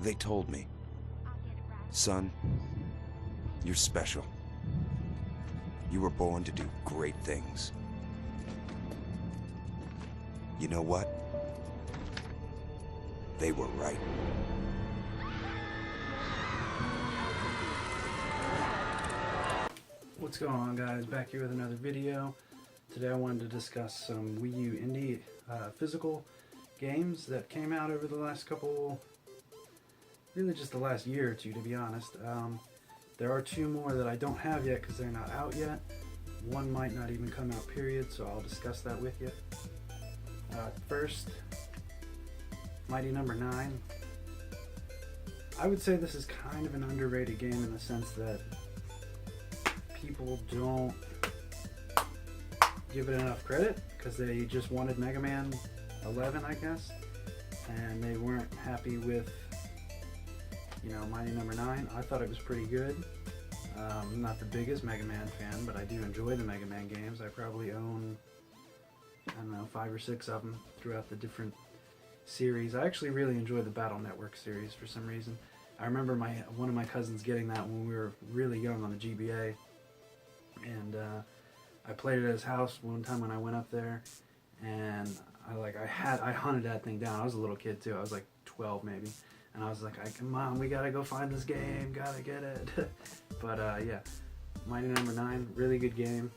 They told me, son, you're special. You were born to do great things. You know what? They were right. What's going on, guys? Back here with another video. Today I wanted to discuss some Wii U indie physical games that came out over the last really just the last year or two, to be honest. There are two more that I don't have yet because they're not out yet. One might not even come out, period, so I'll discuss that with you. First, Mighty Number 9. I would say this is kind of an underrated game in the sense that people don't give it enough credit because they just wanted Mega Man 11, I guess, and they weren't happy with, Mighty Number 9. I thought it was pretty good. I'm not the biggest Mega Man fan, but I do enjoy the Mega Man games. I probably own, 5 or 6 of them throughout the different series. I actually really enjoy the Battle Network series for some reason. I remember one of my cousins getting that when we were really young on the GBA, and I played it at his house one time when I went up there, and I hunted that thing down. I was a little kid too. I was like 12 maybe, and I was like, come on, we gotta go find this game, gotta get it. But yeah, Mighty Number 9, really good game.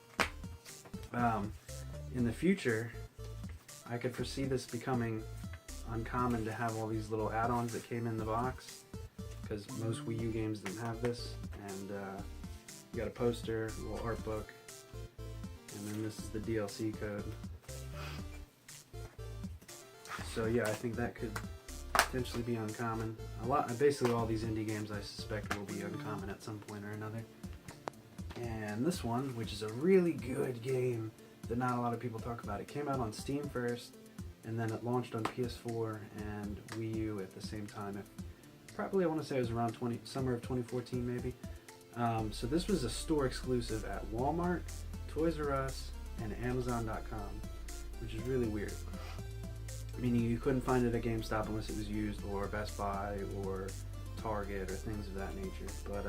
In the future, I could foresee this becoming uncommon to have all these little add-ons that came in the box, because most Wii U games didn't have this. And you got a poster, a little art book, and then this is the DLC code. So yeah, I think that could potentially be uncommon. Basically all these indie games I suspect will be uncommon at some point or another. And this one, which is a really good game that not a lot of people talk about. It came out on Steam first, and then it launched on PS4 and Wii U at the same time. Probably, I want to say it was around summer of 2014 maybe. So this was a store exclusive at Walmart, Toys R Us, and Amazon.com, which is really weird. Meaning you couldn't find it at GameStop unless it was used, or Best Buy, or Target, or things of that nature. But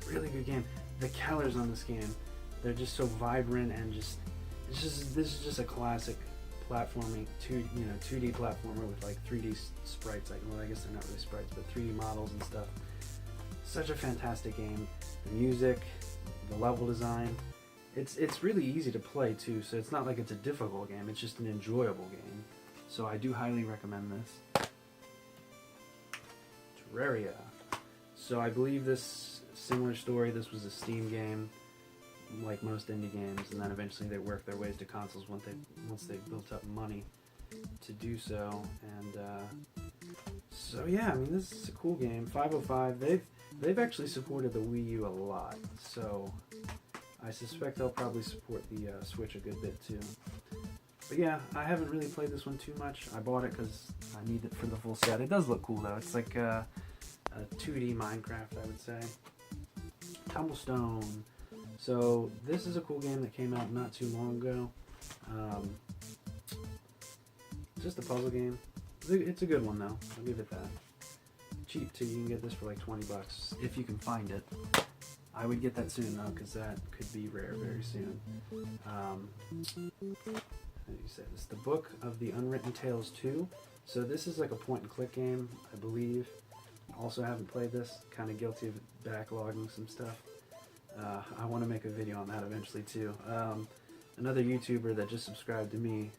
really good game. The colors on this game, they're just so vibrant, and this is just a classic platforming, 2D platformer with like 3D sprites. I guess they're not really sprites, but 3D models and stuff. Such a fantastic game. The music, the level design, it's really easy to play too. So it's not like it's a difficult game. It's just an enjoyable game. So I do highly recommend this. Terraria. So I believe this similar story. This was a Steam game, like most indie games, and then eventually they worked their ways to consoles once they built up money to do so. And so yeah, I mean, this is a cool game. 505. They've actually supported the Wii U a lot, so I suspect they'll probably support the Switch a good bit too. But yeah, I haven't really played this one too much. I bought it because I need it for the full set. It does look cool though. It's like a 2D Minecraft, I would say. Tumblestone. So this is a cool game that came out not too long ago. Just a puzzle game. It's a good one though. I'll give it that. Cheap too. You can get this for like 20 bucks if you can find it. I would get that soon though, because that could be rare very soon. How do you say this? The Book of the Unwritten Tales 2. So this is like a point and click game, I believe. Also haven't played this. Kind of guilty of backlogging some stuff. I want to make a video on that eventually too. Another YouTuber that just subscribed to me,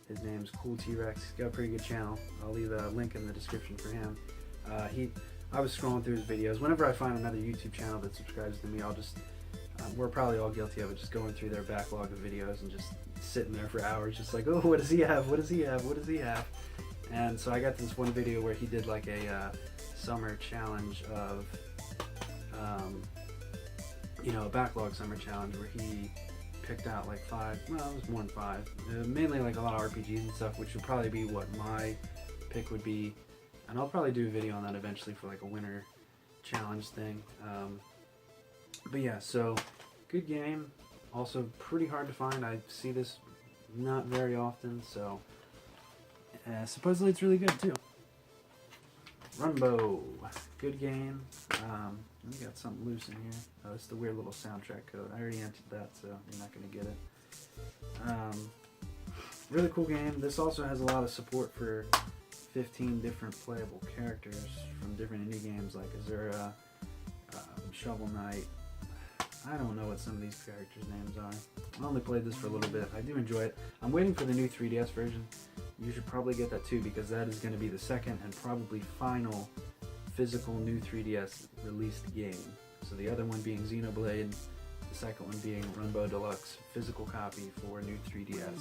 his name's kooltrex. He's got a pretty good channel. I'll leave a link in the description for him. I was scrolling through his videos. Whenever I find another YouTube channel that subscribes to me, I'll just, we're probably all guilty of it, just going through their backlog of videos and just sitting there for hours, just like, oh, what does he have? What does he have? What does he have? And so I got this one video where he did like a summer challenge of, a backlog summer challenge where he picked out like 5, well, it was more than 5, mainly like a lot of RPGs and stuff, which would probably be what my pick would be. And I'll probably do a video on that eventually for like a winter challenge thing. But yeah, so good game. Also pretty hard to find. I see this not very often, so supposedly it's really good too. Runbow. Good game. We got something loose in here. Oh, it's the weird little soundtrack code. I already entered that, so you're not going to get it. Really cool game. This also has a lot of support for 15 different playable characters from different indie games like Azura, Shovel Knight. I don't know what some of these characters' names are. I only played this for a little bit. I do enjoy it. I'm waiting for the new 3DS version. You should probably get that too, because that is going to be the second and probably final physical new 3DS released game. So the other one being Xenoblade, the second one being Runbow Deluxe physical copy for new 3DS.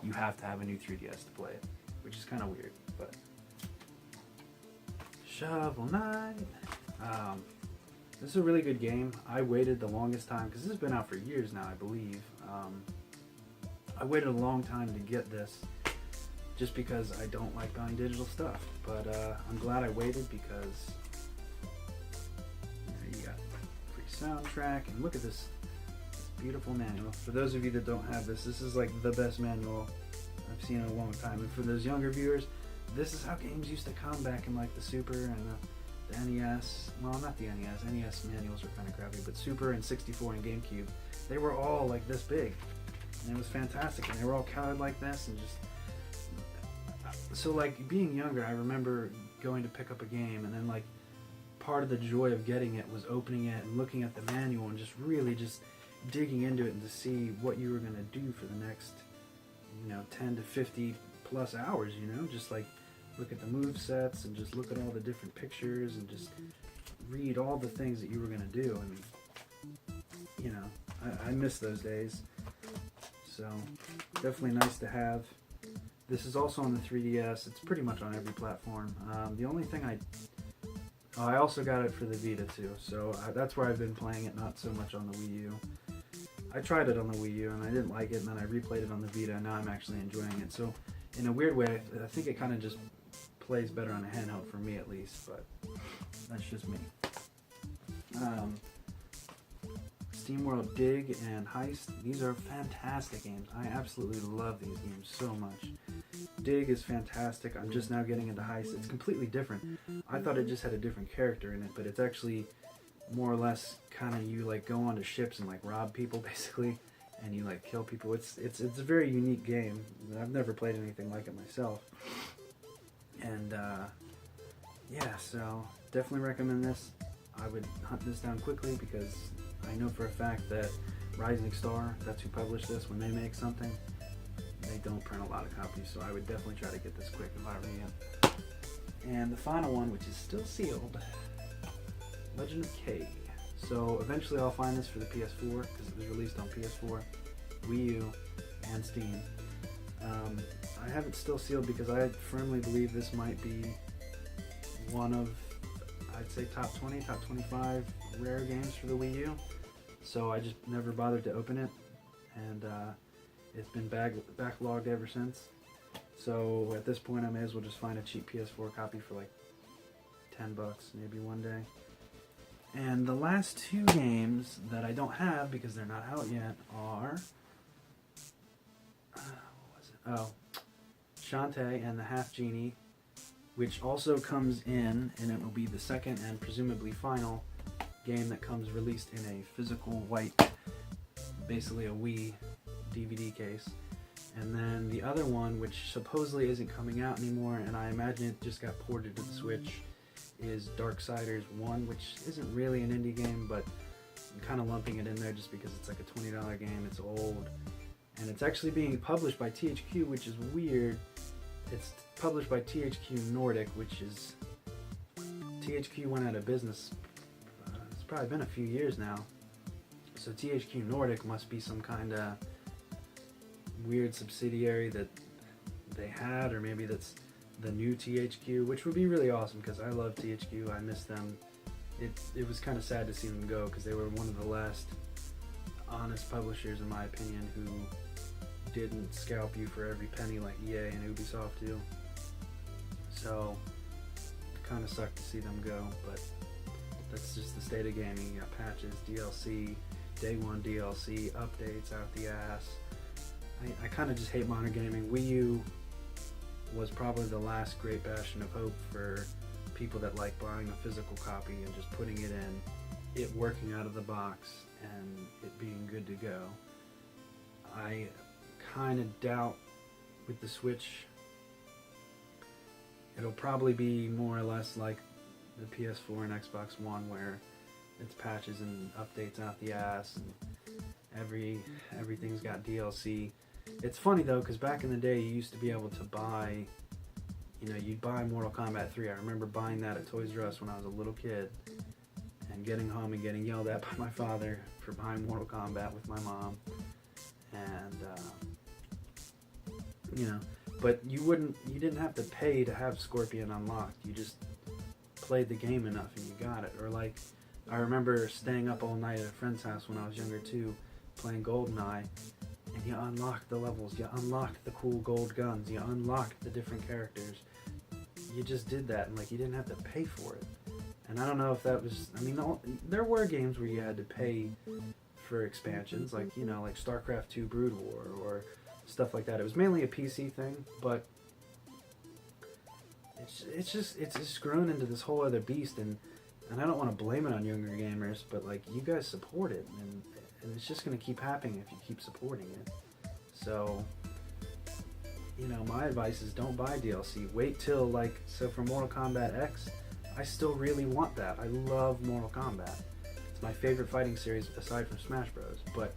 You have to have a new 3DS to play it, which is kind of weird, but Shovel Knight. This is a really good game. I waited the longest time, because this has been out for years now, I believe. I waited a long time to get this, just because I don't like buying digital stuff. But I'm glad I waited, because you got free soundtrack, and look at this beautiful manual. For those of you that don't have this, this is like the best manual I've seen in a long time. And for those younger viewers, this is how games used to come back in like the Super and the NES. Well, not the NES. NES manuals are kind of crappy, but Super and 64 and GameCube, they were all like this big, and it was fantastic. And they were all colored like this, and just so like being younger, I remember going to pick up a game, and then like part of the joy of getting it was opening it and looking at the manual and just really just digging into it and to see what you were going to do for the next 10 to 50 plus hours, just like look at the move sets and just look at all the different pictures and just read all the things that you were going to do. And I miss those days, so definitely nice to have. This is also on the 3DS. It's pretty much on every platform. The only thing I also got it for the Vita too, so that's where I've been playing it, not so much on the Wii U. I tried it on the Wii U and I didn't like it, and then I replayed it on the Vita, and now I'm actually enjoying it. So in a weird way, I think it kind of just plays better on a handheld for me at least, but that's just me. SteamWorld Dig and Heist, these are fantastic games. I absolutely love these games so much. Dig is fantastic. I'm just now getting into Heist. It's completely different. I thought it just had a different character in it, but it's actually more or less kind of you like go onto ships and like rob people basically, and you like kill people. It's a very unique game. I've never played anything like it myself. And yeah, so definitely recommend this. I would hunt this down quickly, because I know for a fact that Rising Star, that's who published this, when they make something, they don't print a lot of copies, so I would definitely try to get this quick if I were you. And the final one, which is still sealed, Legend of K. So eventually I'll find this for the PS4, because it was released on PS4, Wii U, and Steam. I have it still sealed because I firmly believe this might be one of, I'd say, top 20, top 25 rare games for the Wii U. So I just never bothered to open it, and it's been backlogged ever since. So at this point I may as well just find a cheap PS4 copy for like $10 maybe one day. And the last two games that I don't have because they're not out yet are Shantae and the Half Genie, which also comes in, and it will be the second and presumably final game that comes released in a physical white, basically a Wii DVD case. And then the other one, which supposedly isn't coming out anymore, and I imagine it just got ported to the Switch, is Darksiders 1, which isn't really an indie game, but I'm kind of lumping it in there just because it's like a $20 game, it's old, and it's actually being published by THQ, which is weird. It's published by THQ Nordic, which is... THQ went out of business, it's probably been a few years now, so THQ Nordic must be some kind of weird subsidiary that they had, or maybe that's the new THQ, which would be really awesome because I love THQ. I miss them. It was kind of sad to see them go because they were one of the last honest publishers, in my opinion, who didn't scalp you for every penny like EA and Ubisoft do. So it kind of sucked to see them go, but that's just the state of gaming. You got patches, DLC, day one DLC, updates out the ass. I kind of just hate modern gaming. Wii U was probably the last great bastion of hope for people that like buying a physical copy and just putting it in, it working out of the box, and it being good to go. I kind of doubt with the Switch, it'll probably be more or less like the PS4 and Xbox One, where it's patches and updates out the ass, and everything's got DLC. It's funny though, because back in the day, you used to be able to buy, you'd buy Mortal Kombat 3. I remember buying that at Toys R Us when I was a little kid, and getting home and getting yelled at by my father for buying Mortal Kombat with my mom, and but you didn't have to pay to have Scorpion unlocked. You just played the game enough and you got it. Or like, I remember staying up all night at a friend's house when I was younger too, playing GoldenEye, and you unlocked the levels, you unlocked the cool gold guns, you unlocked the different characters. You just did that, and like, you didn't have to pay for it. And I don't know if that was, there were games where you had to pay for expansions, like, like StarCraft 2 Brood War or stuff like that. It was mainly a PC thing, but it's just grown into this whole other beast, and I don't want to blame it on younger gamers, but like, you guys support it, and it's just going to keep happening if you keep supporting it. So, my advice is don't buy DLC. Wait till, so for Mortal Kombat X, I still really want that. I love Mortal Kombat. It's my favorite fighting series aside from Smash Bros. But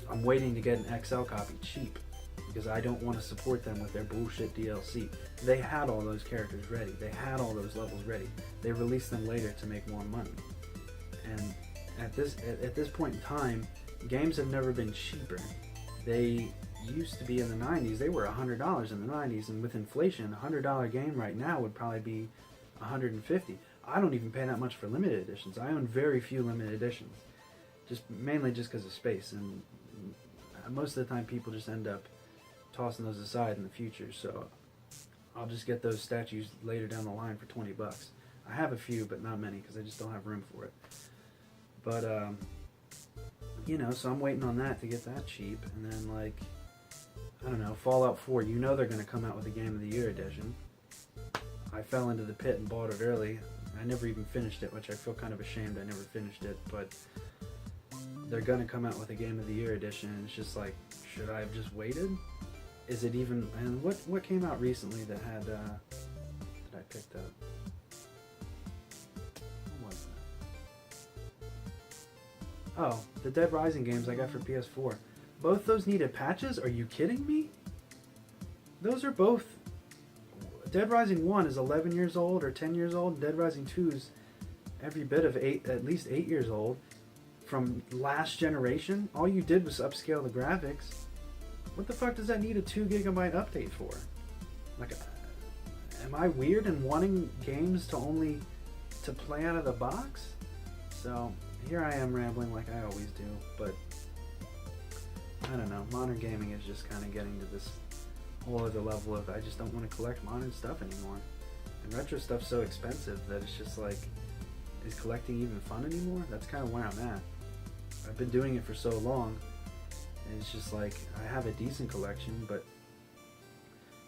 I'm waiting to get an XL copy cheap, because I don't want to support them with their bullshit DLC. They had all those characters ready. They had all those levels ready. They released them later to make more money. And at this point in time, games have never been cheaper. They used to be in the 90s. They were $100 in the 90s, and with inflation, a $100 game right now would probably be $150. I don't even pay that much for limited editions. I own very few limited editions, mainly just because of space, and most of the time people just end up tossing those aside in the future. So I'll just get those statues later down the line for $20. I have a few, but not many, because I just don't have room for it. But so I'm waiting on that to get that cheap, and then I don't know, Fallout 4. They're going to come out with a Game of the Year edition. I fell into the pit and bought it early. I never even finished it, which I feel kind of ashamed I never finished it, but they're going to come out with a Game of the Year edition, and it's just like, should I have just waited? Is it even, and what came out recently that had, that I picked up? What was that? Oh, the Dead Rising games I got for PS4. Both those needed patches? Are you kidding me? Those are both, Dead Rising 1 is 11 years old or 10 years old, and Dead Rising 2 is every bit of at least 8 years old. From last generation, all you did was upscale the graphics. What the fuck does that need a 2 gigabyte update for? Like, am I weird in wanting games to play out of the box? So here I am rambling like I always do, but I don't know. Modern gaming is just kind of getting to this whole other level of, I just don't want to collect modern stuff anymore. And retro stuff's so expensive that it's just like, is collecting even fun anymore? That's kind of where I'm at. I've been doing it for so long, and it's just like, I have a decent collection, but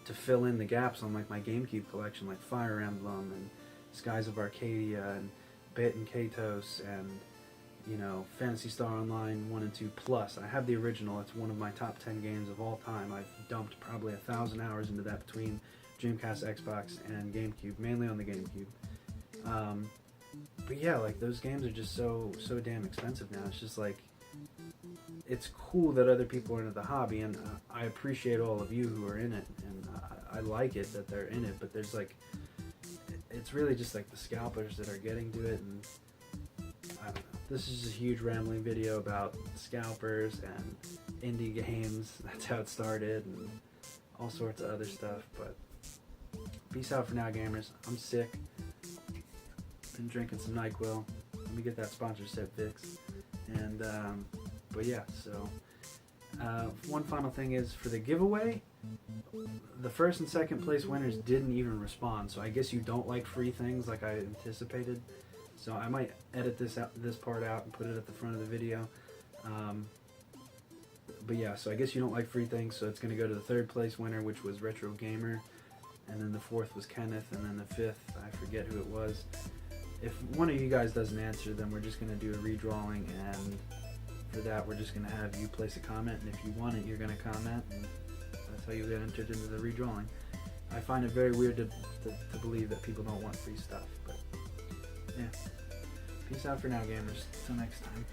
to fill in the gaps on like my GameCube collection, like Fire Emblem and Skies of Arcadia and Bit and Katos and Phantasy Star Online 1 and 2 Plus. I have the original. It's one of my top 10 games of all time. I've dumped probably 1,000 hours into that between Dreamcast, Xbox, and GameCube, mainly on the GameCube. But yeah, like, those games are just so damn expensive now. It's just like, it's cool that other people are into the hobby, and I appreciate all of you who are in it, and I like it that they're in it, but there's like, it's really just like the scalpers that are getting to it, and I don't know. This is just a huge rambling video about scalpers and indie games. That's how it started, and all sorts of other stuff, but peace out for now, gamers. I'm sick. Been drinking some NyQuil. Let me get that sponsorship fixed. And but yeah, so one final thing is, for the giveaway, the first and second place winners didn't even respond, so I guess you don't like free things like I anticipated. So I might edit this part out and put it at the front of the video. But yeah, so I guess you don't like free things, so it's going to go to the third place winner, which was Retro Gamer. and then the fourth was Kenneth, and then the fifth, I forget who it was. If one of you guys doesn't answer, then we're just going to do a redrawing, and for that we're just going to have you place a comment, and if you want it, you're going to comment, and that's how you get entered into the redrawing. I find it very weird to believe that people don't want free stuff, but yeah. Peace out for now, gamers. Till next time.